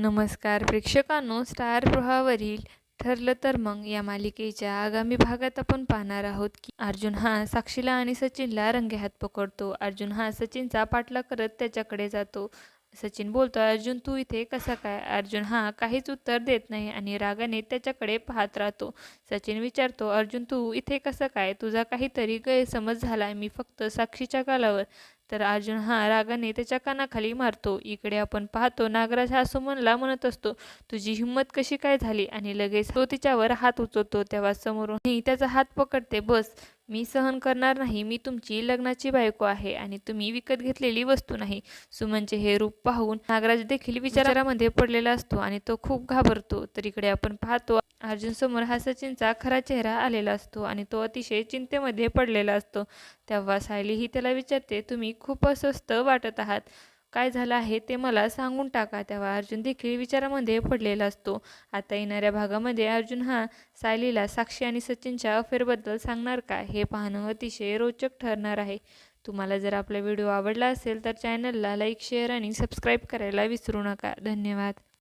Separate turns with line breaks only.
नमस्कार प्रेक्षकांनो, स्टार प्रवाहावरील ठरलं तर मग या मालिकेच्या आगामी भागात आपण पाहणार आहोत की अर्जुन हा साक्षीला आणि सचिनला रंगेहात पकडतो. अर्जुन हा सचिनचा पाठलाग करत त्याच्याकडे जातो. सचिन बोलतो, अर्जुन तू इथे कसा काय? अर्जुन हा काहीच उत्तर देत नाही आणि रागाने त्याच्याकडे पाहत राहतो. सचिन विचारतो, अर्जुन तू इथे कसं काय? तुझा काहीतरी गैरसमज झाला, मी फक्त साक्षीच्या गालावर. तर अर्जुन हा रागाने त्याच्या कानाखाली मारतो. इकडे आपण पाहतो नागराज हा सुमनला म्हणत असतो, तुझी हिंमत कशी काय झाली? आणि लगेच तो तिच्यावर हात उचलतो. तेव्हा समोरून मी त्याचा हात पकडते. बस, मी सहन करणार नाही. मी तुमची लग्नाची बायको आहे आणि तुम्ही विकत घेतलेली वस्तू नाही. सुमनचे हे रूप पाहून नागराज देखील विचारामध्ये पडलेला असतो आणि तो खूप घाबरतो. तर इकडे आपण पाहतो अर्जुन समोर हा सचिनचा खरा चेहरा आलेला असतो आणि तो अतिशय चिंतेमध्ये पडलेला असतो. तेव्हा सायली ही त्याला विचारते, तुम्ही खूप अस्वस्थ वाटत आहात, काय झालं आहे ते मला सांगून टाका. तेव्हा अर्जुन देखील विचारामध्ये पडलेला असतो. आता येणाऱ्या भागामध्ये अर्जुन हा सायलीला साक्षी आणि सचिनच्या अफेअरबद्दल सांगणार का, हे पाहणं अतिशय रोचक ठरणार आहे. तुम्हाला जर आपला व्हिडिओ आवडला असेल तर चॅनलला लाईक, शेअर आणि सबस्क्राईब करायला विसरू नका. धन्यवाद.